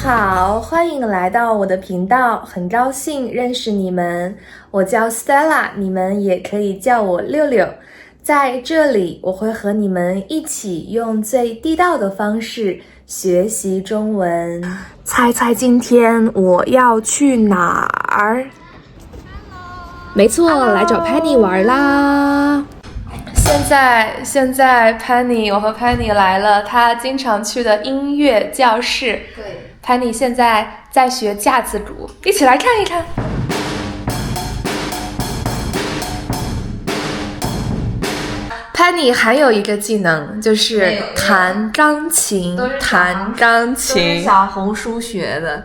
好，欢迎来到我的频道，很高兴认识你们。我叫 Stella， 你们也可以叫我六六。在这里，我会和你们一起用最地道的方式学习中文。猜猜今天我要去哪儿？没错，来找 Penny 玩啦。现在 Penny， 我和 Penny 来了她经常去的音乐教室。对 ，Penny 现在在学架子鼓，一起来看一看。Penny 还有一个技能就是弹钢琴，弹钢琴，都是小红书学的。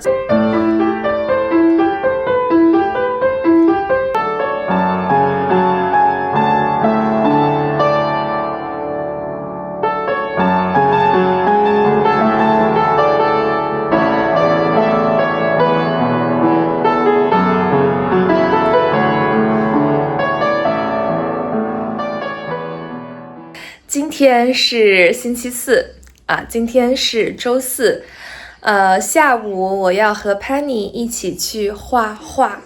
今天是星期四啊，今天是周四，下午我要和 Penny 一起去画画，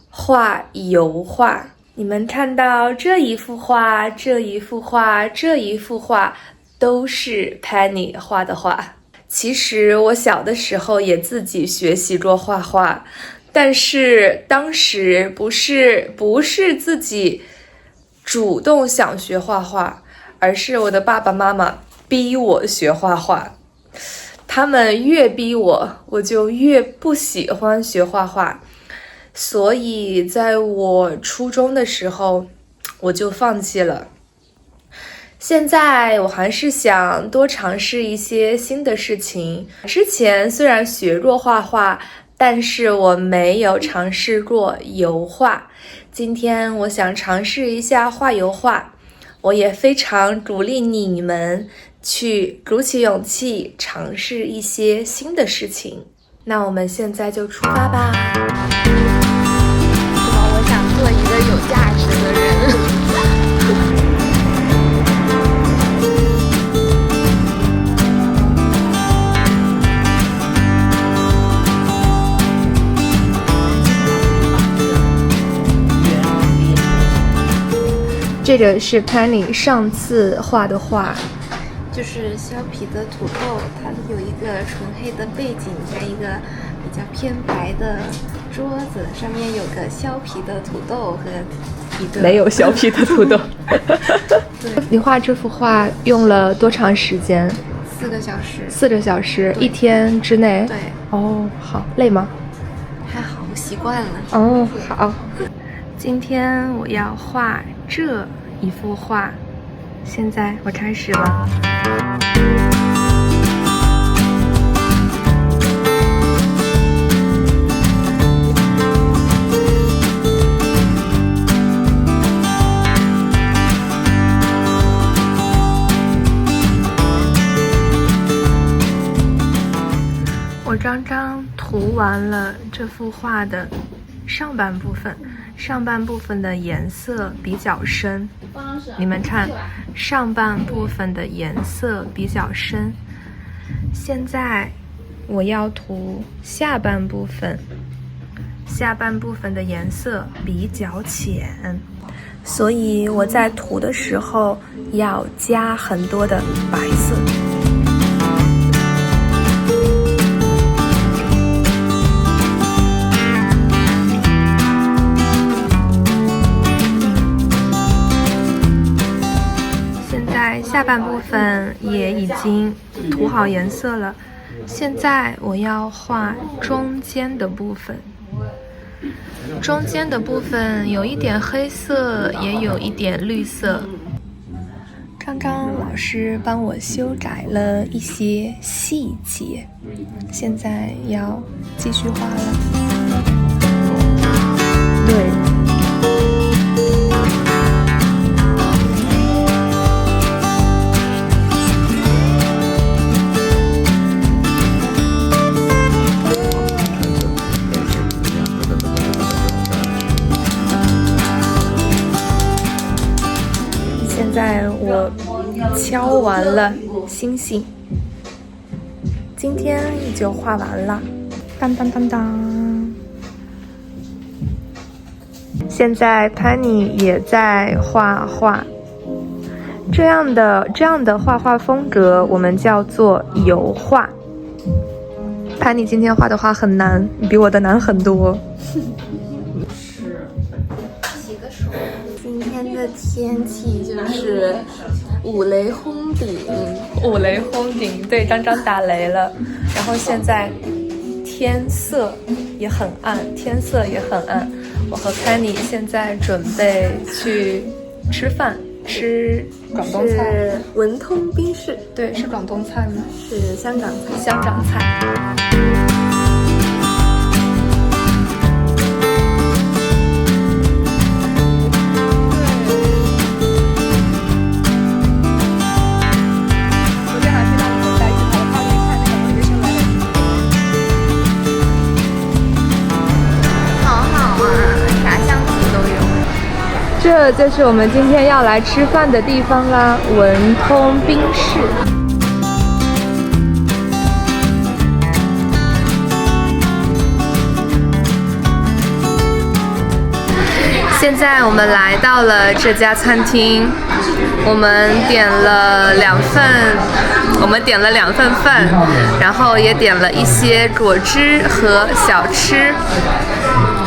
画油画。你们看到这一幅画、这一幅画、这一幅画，都是 Penny 画的画。其实我小的时候也自己学习过画画，但是当时不是自己主动想学画画。而是我的爸爸妈妈逼我学画画，他们越逼我，我就越不喜欢学画画，所以在我初中的时候，我就放弃了。现在我还是想多尝试一些新的事情。之前虽然学过画画，但是我没有尝试过油画。今天我想尝试一下画油画。我也非常鼓励你们去鼓起勇气尝试一些新的事情。那我们现在就出发吧。我想做一个有价值的人。这个是 Penny 上次画的画，就是削皮的土豆，它有一个纯黑的背景，加一个比较偏白的桌子，上面有个削皮的土豆和一个没有削皮的土豆。对，你画这幅画用了多长时间？4个小时。4个小时，一天之内？对。哦，好，累吗？还好，我习惯了。哦，好。今天我要画这一幅画，现在我开始了。我刚刚涂完了这幅画的上半部分，上半部分的颜色比较深，你们看，上半部分的颜色比较深。现在我要涂下半部分，下半部分的颜色比较浅，所以我在涂的时候要加很多的白色。下半部分也已经涂好颜色了，现在我要画中间的部分。中间的部分有一点黑色，也有一点绿色。刚刚老师帮我修改了一些细节，现在要继续画了。对。现在我敲完了星星，今天就画完了。当当当当。现在 Penny 也在画画，这样的画画风格我们叫做油画。Penny 今天画的画很难，比我的难很多。洗个手。今天的天气就是五雷轰顶，五雷轰顶，对，张张打雷了。然后现在天色也很暗，我和 Penny 现在准备去吃饭，吃广东菜，是文通冰室，对，是广东菜吗？是香港菜。香港菜。这就是我们今天要来吃饭的地方啦，文通冰室。现在我们来到了这家餐厅，我们点了两份饭，然后也点了一些果汁和小吃。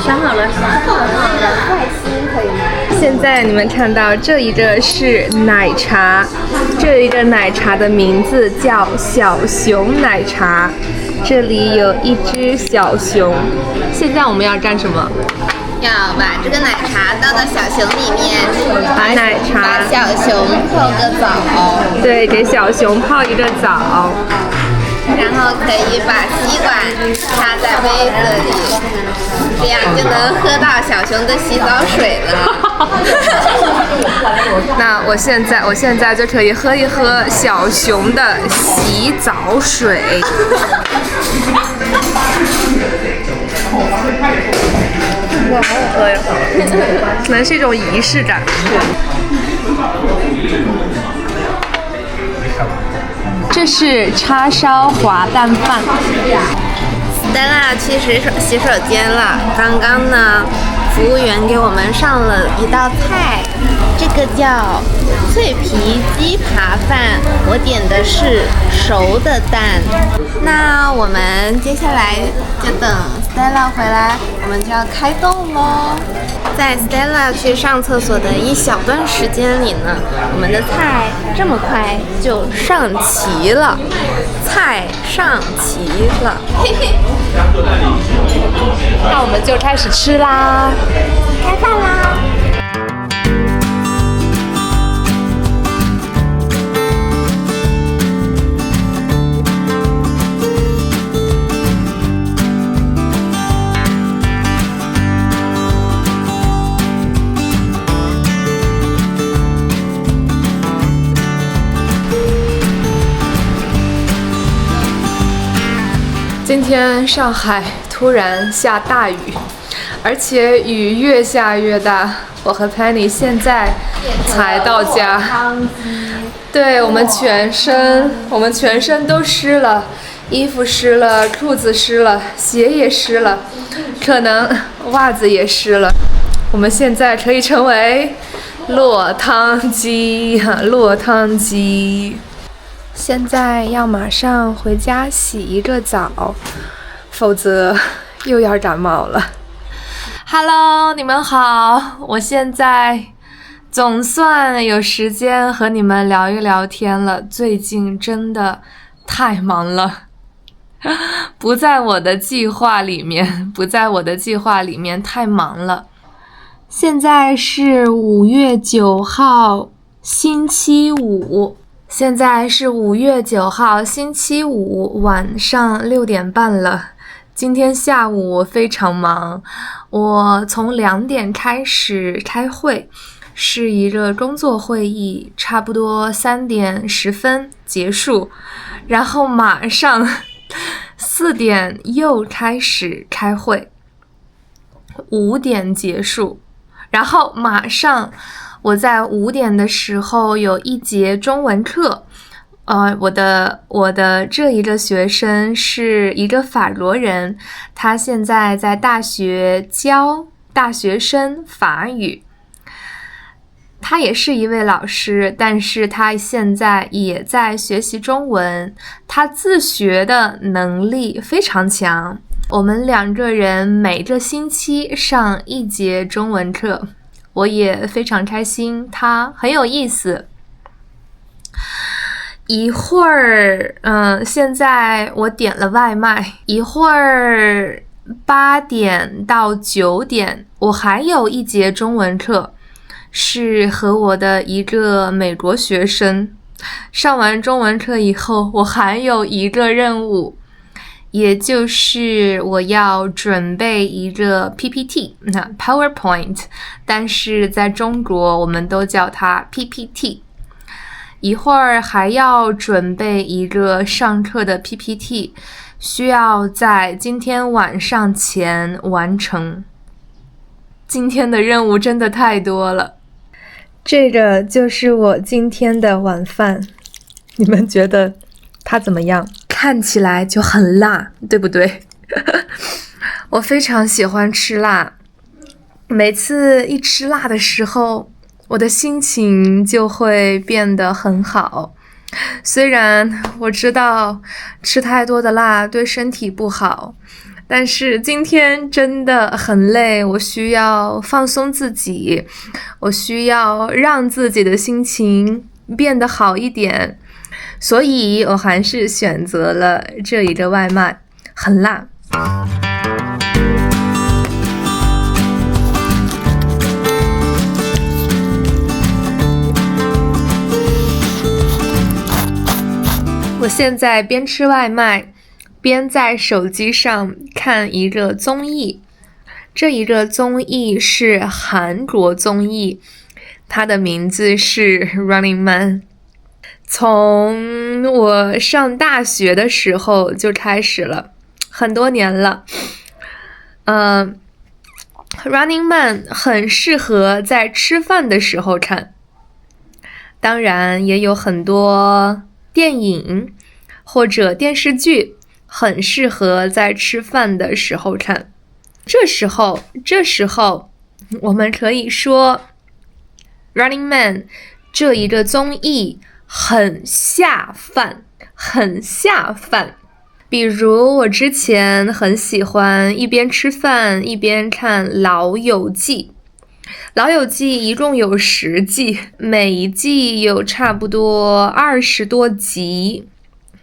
想好了，菜心可以吗？现在你们看到这一个是奶茶，这一个奶茶的名字叫小熊奶茶，这里有一只小熊。现在我们要干什么？要把这个奶茶倒到小熊里面，把小熊泡个澡。对，给小熊泡一个澡。然后可以把吸管插在杯子里，这样就能喝到小熊的洗澡水了。那我现在就可以喝一喝小熊的洗澡水。哇，好好喝呀！可能是一种仪式感。这是叉烧滑蛋饭。Stella 去洗手间了。刚刚呢，服务员给我们上了一道菜，这个叫脆皮鸡扒饭，我点的是熟的蛋。那我们接下来就等 Stella 回来，我们就要开动喽。在 Stella 去上厕所的一小段时间里呢，我们的菜这么快就上齐了，菜上齐了，嘿嘿。那我们就开始吃啦，开饭啦！今天上海突然下大雨，而且雨越下越大。我和 Penny 现在才到家，对，我们全身都湿了，衣服湿了，裤子湿了，鞋也湿了，可能袜子也湿了。我们现在可以成为落汤鸡。现在要马上回家洗一个澡，否则又要感冒了。Hello， 你们好，我现在总算有时间和你们聊一聊天了。最近真的太忙了，不在我的计划里面，太忙了。现在是5月9号，星期五。晚上6点半了。今天下午我非常忙，我从2点开始开会，是一个工作会议，差不多3点10分结束，然后马上4点又开始开会，5点结束，然后马上我在5点的时候有一节中文课，我的这一个学生是一个法国人，他现在在大学教大学生法语。他也是一位老师，但是他现在也在学习中文，他自学的能力非常强。我们2个人每个星期上1节中文课，我也非常开心，他很有意思。一会儿，现在我点了外卖，一会儿8点到9点，我还有1节中文课，是和我的一个美国学生。上完中文课以后，我还有一个任务，也就是我要准备一个 PPT， PowerPoint， 但是在中国我们都叫它 PPT。一会儿还要准备一个上课的 PPT， 需要在今天晚上前完成。今天的任务真的太多了。这个就是我今天的晚饭，你们觉得它怎么样？看起来就很辣，对不对？我非常喜欢吃辣，每次一吃辣的时候，我的心情就会变得很好。虽然我知道吃太多的辣对身体不好，但是今天真的很累，我需要放松自己，我需要让自己的心情变得好一点，所以我还是选择了这一个外卖，很辣。我现在边吃外卖，边在手机上看一个综艺。这一个综艺是韩国综艺，它的名字是 Running Man。从我上大学的时候就开始了，很多年了。Running Man 很适合在吃饭的时候看，当然也有很多电影或者电视剧很适合在吃饭的时候看。这时候我们可以说 Running Man 这一个综艺很下饭，很下饭。比如我之前很喜欢一边吃饭一边看老友记。老友记一共有10季，每一季有差不多20多集，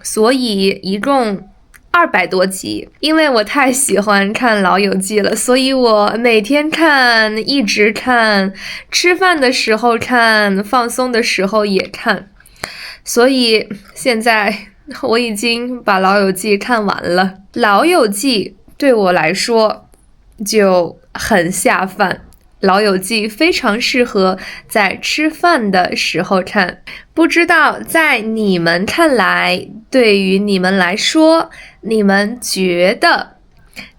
所以一共200多集。因为我太喜欢看老友记了，所以我每天看，一直看，吃饭的时候看，放松的时候也看。所以现在我已经把老友记看完了。老友记对我来说就很下饭，老友记非常适合在吃饭的时候看。不知道在你们看来，对于你们来说，你们觉得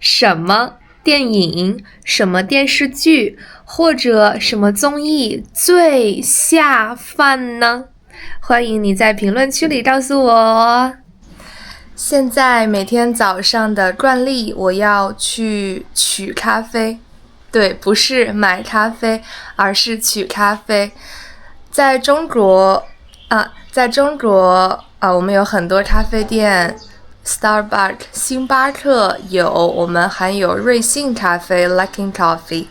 什么电影、什么电视剧或者什么综艺最下饭呢？欢迎你在评论区里告诉我哦。现在每天早上的惯例，我要去取咖啡。对，不是买咖啡，而是取咖啡。在中国，我们有很多咖啡店 ，Starbucks、星巴克有，我们还有瑞幸咖啡 （Luckin Coffee）。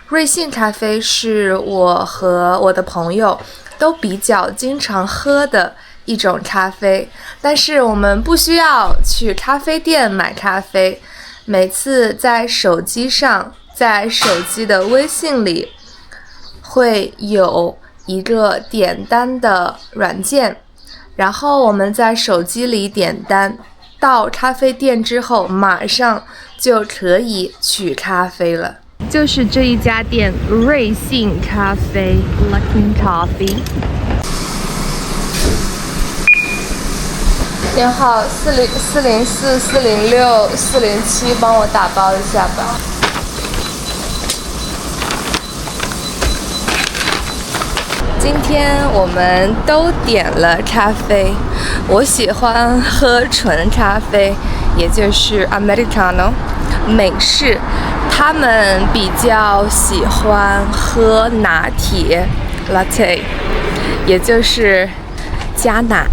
瑞幸咖啡是我和我的朋友都比较经常喝的一种咖啡，但是我们不需要去咖啡店买咖啡，每次在手机上，在手机的微信里会有一个点单的软件，然后我们在手机里点单，到咖啡店之后马上就可以取咖啡了。就是这一家店，瑞幸咖啡 Luckin Coffee。编号404、406、407，帮我打包一下吧。今天我们都点了咖啡，我喜欢喝纯咖啡，也就是 Americano 美式，他们比较喜欢喝拿铁 Latte， 也就是加奶。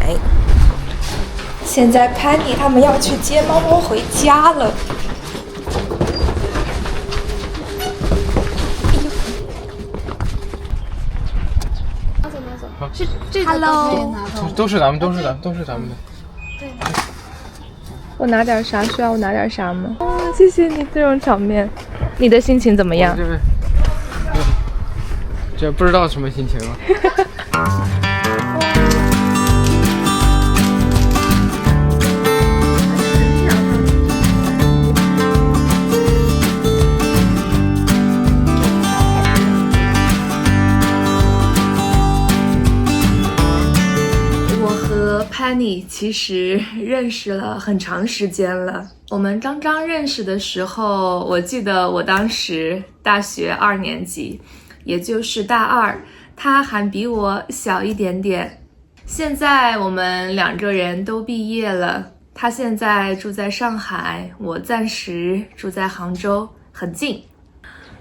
现在 Penny 他们要去接猫猫回家了。是这个 Hello 都是咱们的。对，我拿点啥？需要我拿点啥吗？谢谢你这种场面。你的心情怎么样？这不知道什么心情啊。Penny 其实认识了很长时间了。我们刚刚认识的时候，我记得我当时大学2年级，也就是大2，他还比我小一点点。现在我们2个人都毕业了，他现在住在上海，我暂时住在杭州，很近。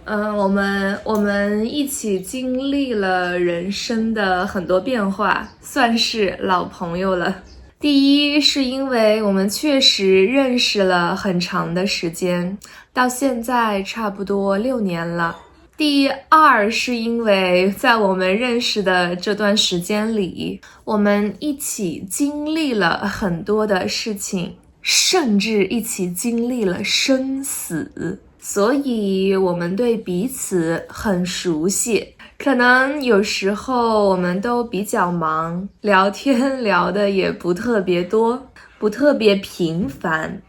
我们一起经历了人生的很多变化，算是老朋友了。第一是因为我们确实认识了很长的时间，到现在差不多6年了。第二是因为在我们认识的这段时间里，我们一起经历了很多的事情，甚至一起经历了生死。所以我们对彼此很熟悉，可能有时候我们都比较忙，聊天聊的也不特别多，不特别频繁，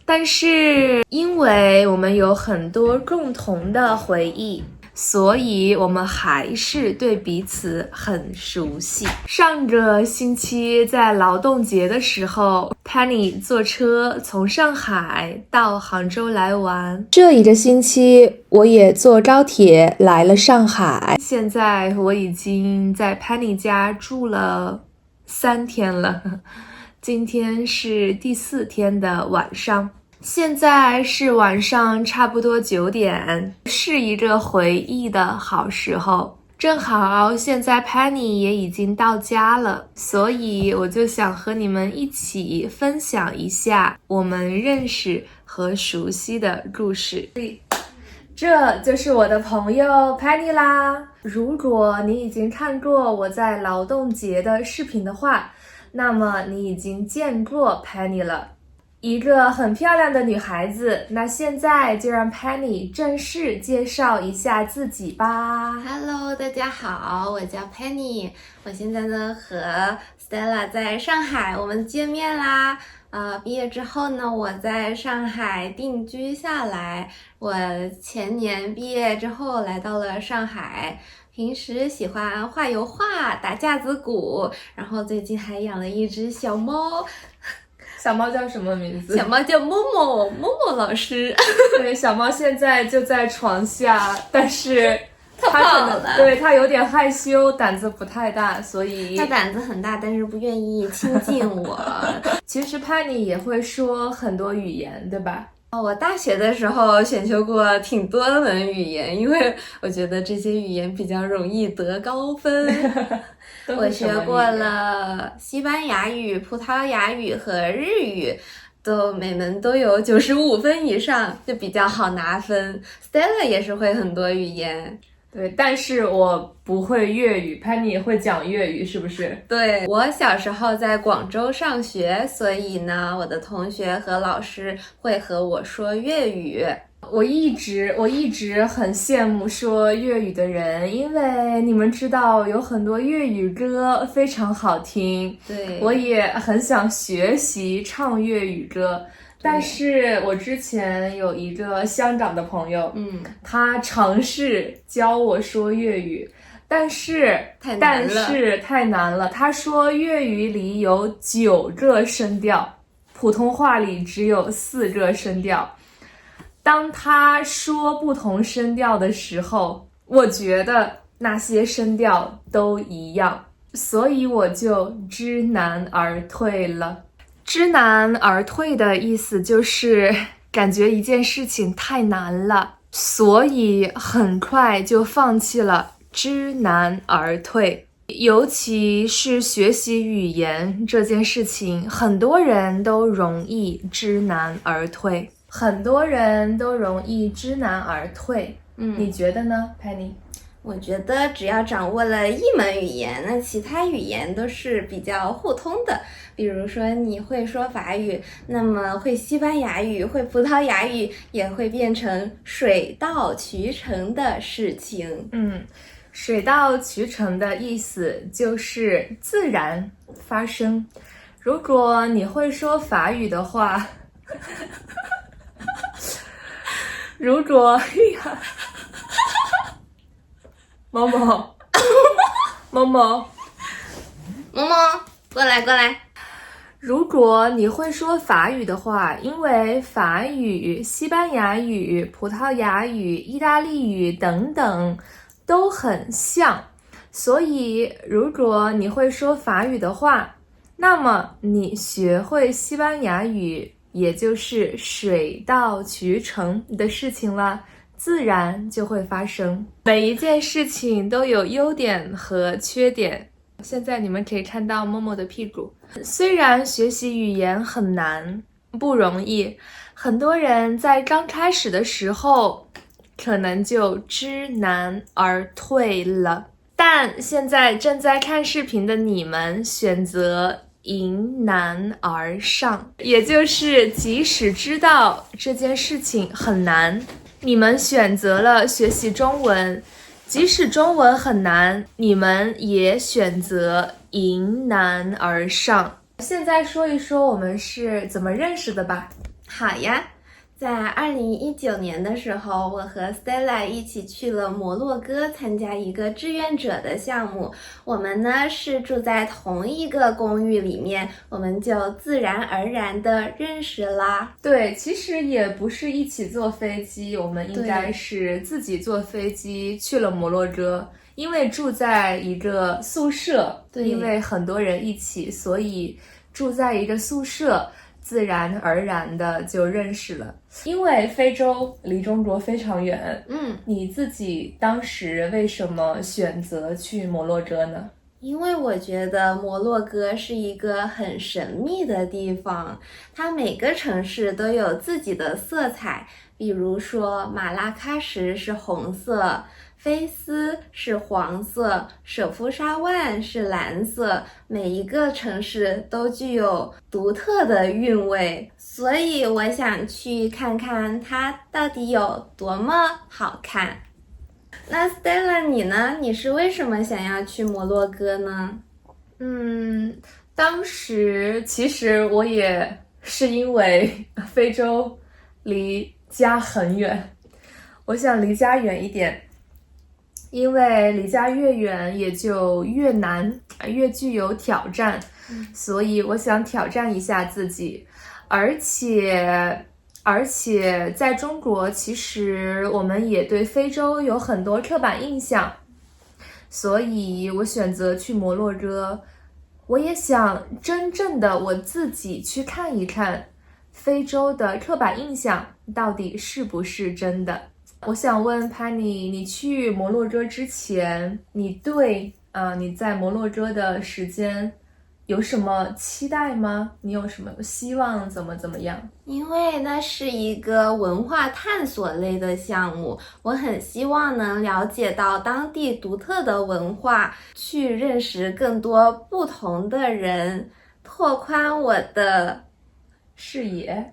但是因为我们有很多共同的回忆，所以我们还是对彼此很熟悉。上个星期在劳动节的时候， Penny 坐车从上海到杭州来玩。这一个星期我也坐高铁来了上海。现在我已经在 Penny 家住了3天了，今天是第4天的晚上。现在是晚上差不多9点，是一个回忆的好时候。正好现在 Penny 也已经到家了，所以我就想和你们一起分享一下我们认识和熟悉的故事。这就是我的朋友 Penny 啦。如果你已经看过我在劳动节的视频的话，那么你已经见过 Penny 了。一个很漂亮的女孩子，那现在就让 Penny 正式介绍一下自己吧。Hello， 大家好，我叫 Penny， 我现在呢和 Stella 在上海，我们见面啦。毕业之后呢，我在上海定居下来。我前年毕业之后来到了上海，平时喜欢画油画、打架子鼓，然后最近还养了一只小猫。小猫叫什么名字？小猫叫默默，默默老师。对，小猫现在就在床下，但是它跑了。对，它有点害羞，胆子不太大，所以它胆子很大，但是不愿意亲近我。其实 Penny 也会说很多语言，对吧？我大学的时候选修过挺多门语言，因为我觉得这些语言比较容易得高分。我学过了西班牙语、葡萄牙语和日语，每门都有95分以上，就比较好拿分。Stella 也是会很多语言。对，但是我不会粤语。 Penny 会讲粤语是不是？对，我小时候在广州上学，所以呢，我的同学和老师会和我说粤语。我一直很羡慕说粤语的人，因为你们知道有很多粤语歌非常好听。对，我也很想学习唱粤语歌。但是我之前有一个香港的朋友，他尝试教我说粤语，但是太难了。他说粤语里有9个声调，普通话里只有4个声调。当他说不同声调的时候，我觉得那些声调都一样，所以我就知难而退了。知难而退的意思就是感觉一件事情太难了，所以很快就放弃了，知难而退。尤其是学习语言这件事情，很多人都容易知难而退，你觉得呢 Penny？ 我觉得只要掌握了一门语言，那其他语言都是比较互通的。比如说你会说法语，那么会西班牙语、会葡萄牙语也会变成水到渠成的事情。水到渠成的意思就是自然发生。如果你会说法语的话，某某，过来。如果你会说法语的话，因为法语、西班牙语、葡萄牙语、意大利语等等都很像，所以如果你会说法语的话，那么你学会西班牙语也就是水到渠成的事情了，自然就会发生。每一件事情都有优点和缺点。现在你们可以看到默默的屁股。虽然学习语言很难，不容易，很多人在刚开始的时候可能就知难而退了，但现在正在看视频的你们选择迎难而上，也就是即使知道这件事情很难，你们选择了学习中文，即使中文很难，你们也选择迎难而上。现在说一说我们是怎么认识的吧。好呀，在2019年的时候，我和 Stella 一起去了摩洛哥参加一个志愿者的项目。我们呢是住在同一个公寓里面，我们就自然而然的认识啦。对，其实也不是一起坐飞机，我们应该是自己坐飞机去了摩洛哥，因为住在一个宿舍，因为很多人一起，所以住在一个宿舍，自然而然的就认识了。因为非洲离中国非常远，你自己当时为什么选择去摩洛哥呢？因为我觉得摩洛哥是一个很神秘的地方，它每个城市都有自己的色彩，比如说马拉喀什是红色，菲斯是黄色，舍夫沙万是蓝色，每一个城市都具有独特的韵味，所以我想去看看它到底有多么好看。那 Stella 你呢？你是为什么想要去摩洛哥呢？当时其实我也是因为非洲离家很远，我想离家远一点，因为离家越远也就越难，越具有挑战，所以我想挑战一下自己。而且在中国，其实我们也对非洲有很多刻板印象，所以我选择去摩洛哥。我也想真正的我自己去看一看非洲的刻板印象到底是不是真的。我想问 Penny， 你去摩洛哥之前，你对你在摩洛哥的时间有什么期待吗？你有什么希望怎么样？因为那是一个文化探索类的项目，我很希望能了解到当地独特的文化，去认识更多不同的人，拓宽我的视野。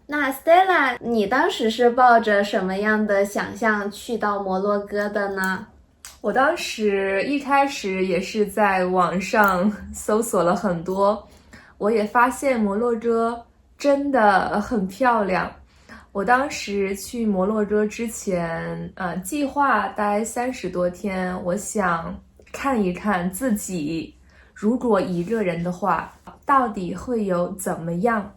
那 Stella， 你当时是抱着什么样的想象去到摩洛哥的呢？我当时一开始也是在网上搜索了很多，我也发现摩洛哥真的很漂亮。我当时去摩洛哥之前，计划待30多天，我想看一看自己如果一个人的话，到底会有怎么样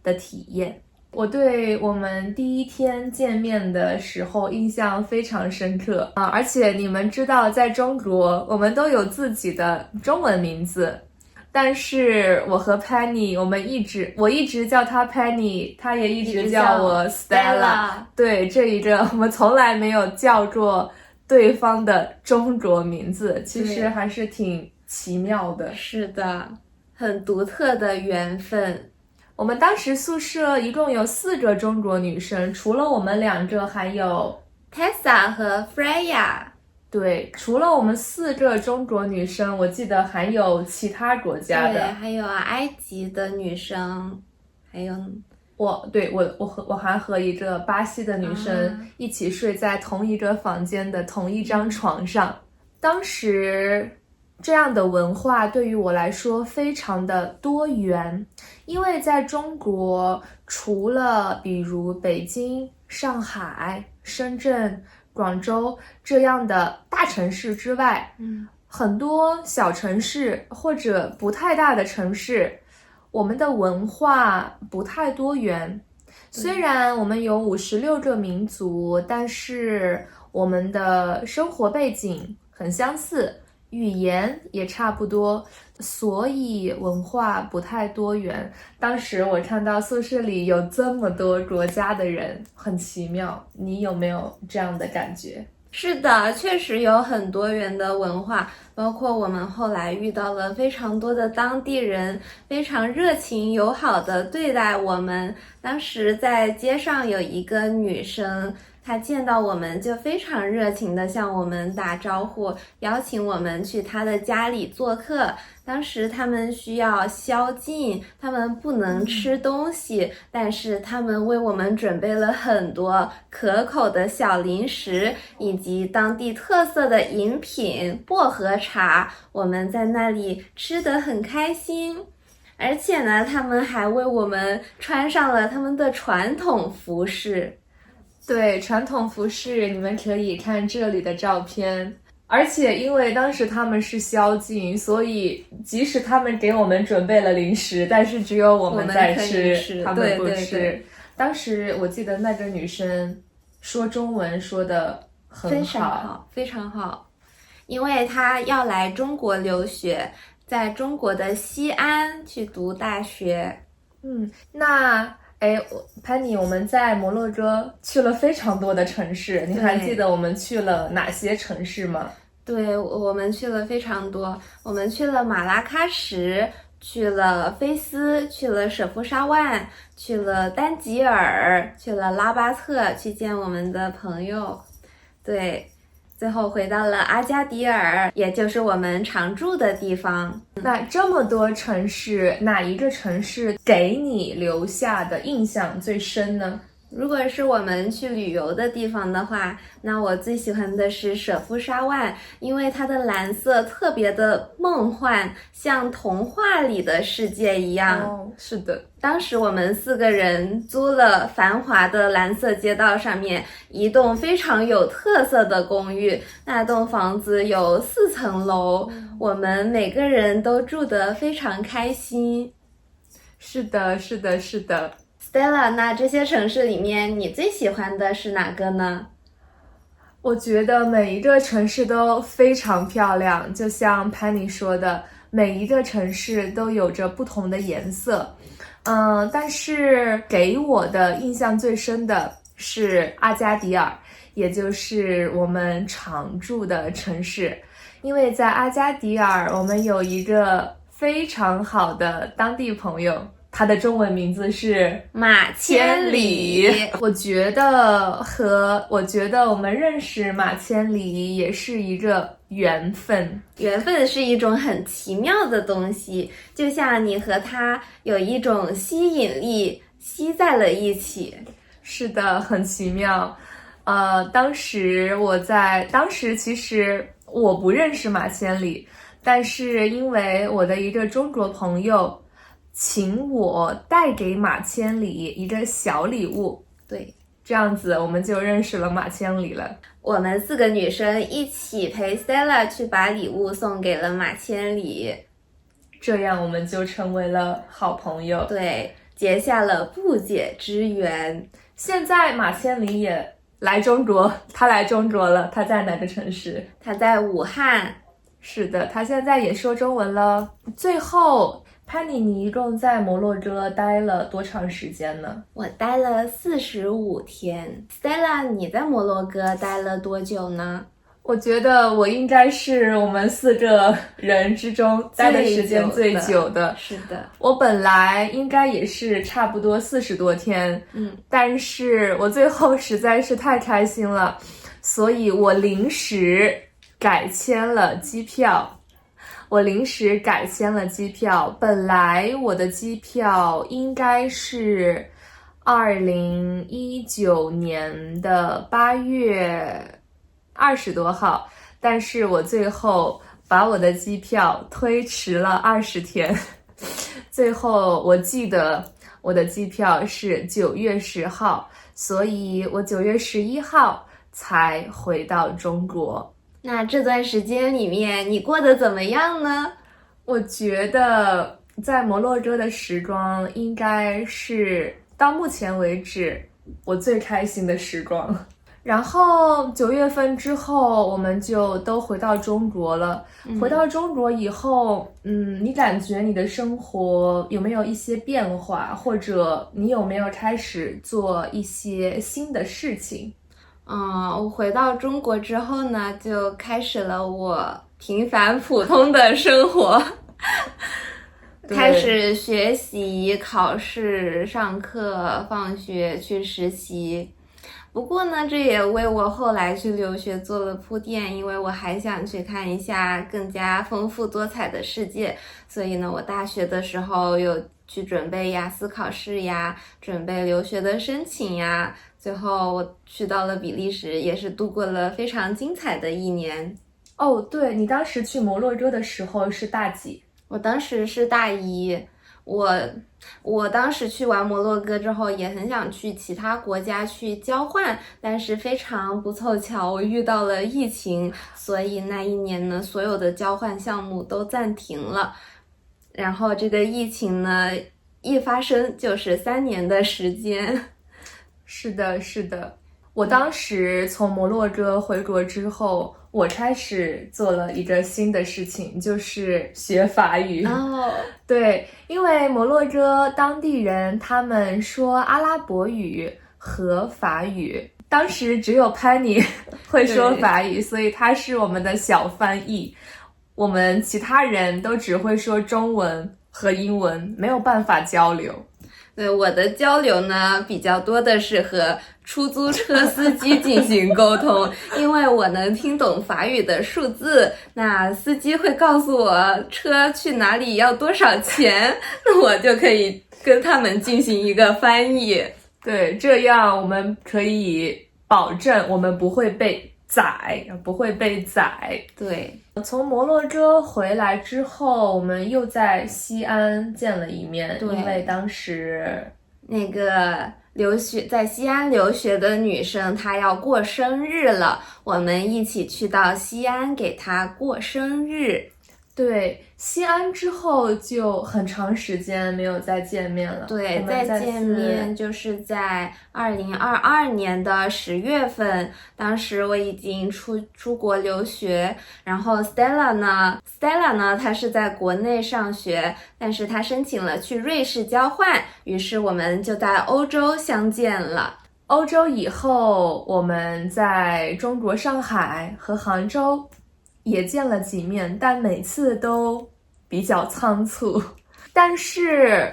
的体验。我对我们第一天见面的时候印象非常深刻啊！而且你们知道，在中国我们都有自己的中文名字，但是我和 Penny， 我一直叫她 Penny， 她也一直叫我 Stella。对，这一个我们从来没有叫过对方的中国名字，其实还是挺奇妙的。是的，很独特的缘分。我们当时宿舍一共有4个中国女生，除了我们2个，还有 Tessa 和 Freya。对，除了我们4个中国女生，我记得还有其他国家的，对，还有埃及的女生，还有我还和一个巴西的女生一起睡在同一个房间的同一张床上。当时这样的文化对于我来说非常的多元，因为在中国除了比如北京、上海、深圳、广州这样的大城市之外，很多小城市或者不太大的城市，我们的文化不太多元。虽然我们有56个民族，但是我们的生活背景很相似，语言也差不多，所以文化不太多元。当时我看到宿舍里有这么多国家的人，很奇妙。你有没有这样的感觉？是的，确实有很多元的文化，包括我们后来遇到了非常多的当地人，非常热情友好的对待我们。当时在街上有一个女生，她见到我们就非常热情地向我们打招呼，邀请我们去她的家里做客。当时他们需要宵禁，他们不能吃东西，但是他们为我们准备了很多可口的小零食，以及当地特色的饮品薄荷茶，我们在那里吃得很开心。而且呢，他们还为我们穿上了他们的传统服饰。对，传统服饰，你们可以看这里的照片。而且因为当时他们是宵禁，所以即使他们给我们准备了零食，但是只有我们在吃，他们不吃。对。当时我记得那个女生说中文说的很好，非常好，非常好，因为她要来中国留学，在中国的西安去读大学。那Penny，我们在摩洛哥去了非常多的城市，你还记得我们去了哪些城市吗？对，我们去了非常多，我们去了马拉喀什，去了菲斯，去了舍夫沙万，去了丹吉尔，去了拉巴特，去见我们的朋友。对，最后回到了阿加迪尔，也就是我们常住的地方。那这么多城市，哪一个城市给你留下的印象最深呢？如果是我们去旅游的地方的话，那我最喜欢的是舍夫沙万，因为它的蓝色特别的梦幻，像童话里的世界一样。是的。当时我们4个人租了繁华的蓝色街道上面一栋非常有特色的公寓，那栋房子有4层楼，我们每个人都住得非常开心。是的，是的，是的。Stella， 那这些城市里面你最喜欢的是哪个呢？我觉得每一个城市都非常漂亮，就像 Penny 说的，每一个城市都有着不同的颜色。但是给我的印象最深的是阿加迪尔，也就是我们常住的城市。因为在阿加迪尔，我们有一个非常好的当地朋友，他的中文名字是马千里。我觉得我们认识马千里也是一个缘分。缘分是一种很奇妙的东西，就像你和他有一种吸引力，吸在了一起。是的，很奇妙。当时其实我不认识马千里，但是因为我的一个中国朋友请我带给马千里一个小礼物，对，这样子我们就认识了马千里了。我们4个女生一起陪 Stella 去把礼物送给了马千里，这样我们就成为了好朋友。对，结下了不解之缘。现在马千里也来中国，他来中国了，他在哪个城市？他在武汉。是的，他现在也说中文了。最后，潘妮，你一共在摩洛哥待了多长时间呢？我待了45天。Stella， 你在摩洛哥待了多久呢？我觉得我应该是我们4个人之中待的时间最久的。是的，我本来应该也是差不多40多天，但是我最后实在是太开心了，所以我临时改签了机票。本来我的机票应该是2019年的8月20多号，但是我最后把我的机票推迟了20天，最后我记得我的机票是9月10号，所以我9月11号才回到中国。那这段时间里面你过得怎么样呢？我觉得在摩洛哥的时光应该是到目前为止我最开心的时光。然后9月份之后我们就都回到中国了。回到中国以后，你感觉你的生活有没有一些变化，或者你有没有开始做一些新的事情？我回到中国之后呢，就开始了我平凡普通的生活，开始学习、考试、上课、放学、去实习。不过呢，这也为我后来去留学做了铺垫，因为我还想去看一下更加丰富多彩的世界，所以呢，我大学的时候有去准备雅思考试呀，准备留学的申请呀，最后我去到了比利时，也是度过了非常精彩的1年。哦，对，你当时去摩洛哥的时候是大几？我当时是大1。我当时去完摩洛哥之后，也很想去其他国家去交换，但是非常不凑巧，我遇到了疫情，所以那1年呢，所有的交换项目都暂停了。然后这个疫情呢，一发生就是3年的时间。是的，是的。我当时从摩洛哥回国之后，我开始做了一个新的事情，就是学法语。对，因为摩洛哥当地人他们说阿拉伯语和法语，当时只有潘妮会说法语，所以他是我们的小翻译，我们其他人都只会说中文和英文，没有办法交流。对，我的交流呢比较多的是和出租车司机进行沟通，因为我能听懂法语的数字，那司机会告诉我车去哪里要多少钱，那我就可以跟他们进行一个翻译。对，这样我们可以保证我们不会被宰。对，从摩洛哥回来之后，我们又在西安见了一面，因为当时那个在西安留学的女生她要过生日了，我们一起去到西安给她过生日。对，西安之后就很长时间没有再见面了。对，再见面就是在2022年的10月份，当时我已经出国留学，然后 Stella 呢，她是在国内上学，但是她申请了去瑞士交换，于是我们就在欧洲相见了。欧洲以后，我们在中国上海和杭州也见了几面，但每次都比较仓促。但是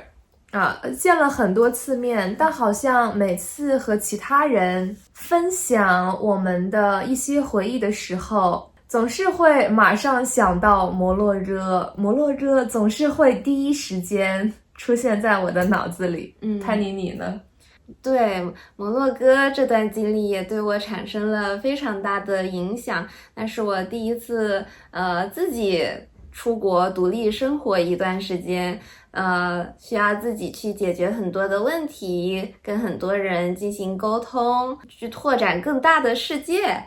见了很多次面，但好像每次和其他人分享我们的一些回忆的时候，总是会马上想到摩洛哥，摩洛哥总是会第一时间出现在我的脑子里。潘妮，你呢？对，摩洛哥这段经历也对我产生了非常大的影响，那是我第一次自己出国独立生活一段时间，需要自己去解决很多的问题，跟很多人进行沟通，去拓展更大的世界。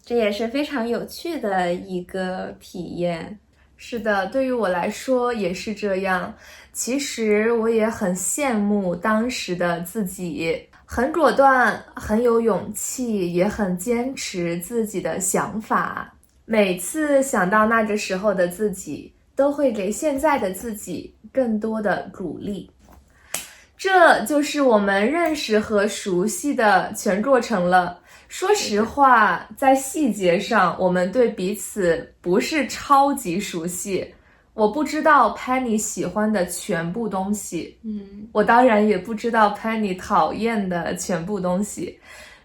这也是非常有趣的一个体验。是的，对于我来说也是这样。其实我也很羡慕当时的自己，很果断，很有勇气，也很坚持自己的想法。每次想到那个时候的自己，都会给现在的自己更多的鼓励。这就是我们认识和熟悉的全过程了。说实话，在细节上，我们对彼此不是超级熟悉。我不知道 Penny 喜欢的全部东西，我当然也不知道 Penny 讨厌的全部东西。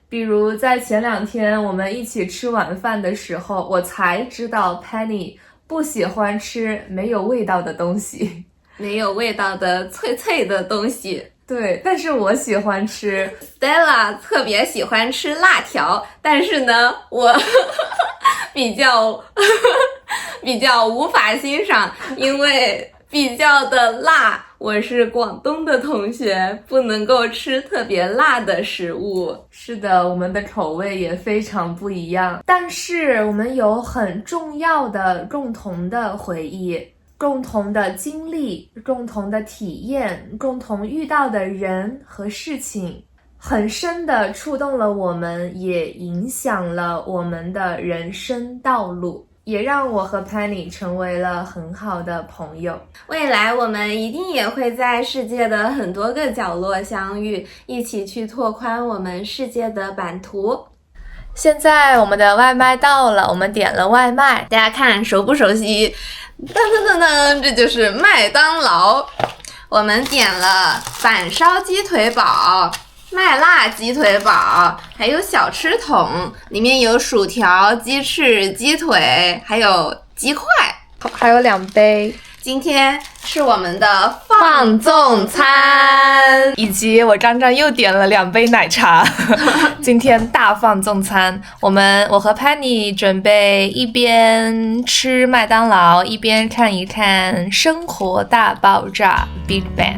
比如在前2天我们一起吃晚饭的时候，我才知道 Penny 不喜欢吃没有味道的东西，没有味道的脆脆的东西。对，但是我喜欢吃。 Stella 特别喜欢吃辣条，但是呢，我比较无法欣赏，因为比较的辣。我是广东的同学，不能够吃特别辣的食物。是的，我们的口味也非常不一样，但是我们有很重要的共同的回忆，共同的经历，共同的体验，共同遇到的人和事情，很深地触动了我们，也影响了我们的人生道路，也让我和 Penny 成为了很好的朋友。未来我们一定也会在世界的很多个角落相遇，一起去拓宽我们世界的版图。现在我们的外卖到了，我们点了外卖，大家看熟不熟悉？噔噔噔噔，这就是麦当劳。我们点了板烧鸡腿堡、麦辣鸡腿堡，还有小吃桶，里面有薯条、鸡翅、鸡腿，还有鸡块，还有2杯。今天是我们的放纵餐，以及我刚刚又点了2杯奶茶。今天大放纵餐，我和 Penny 准备一边吃麦当劳，一边看一看《生活大爆炸》Big Bang。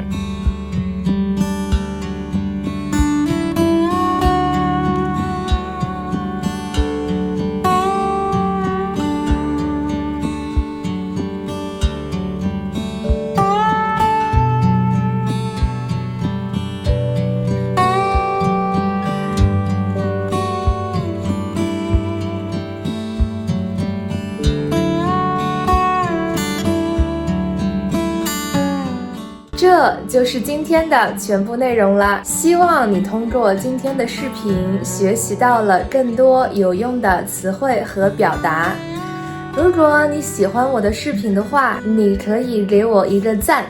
这就是今天的全部内容了，希望你通过今天的视频学习到了更多有用的词汇和表达。如果你喜欢我的视频的话，你可以给我一个赞，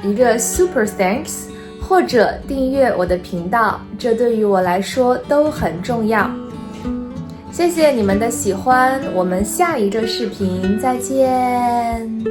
一个 super thanks， 或者订阅我的频道，这对于我来说都很重要。谢谢你们的喜欢，我们下一个视频再见。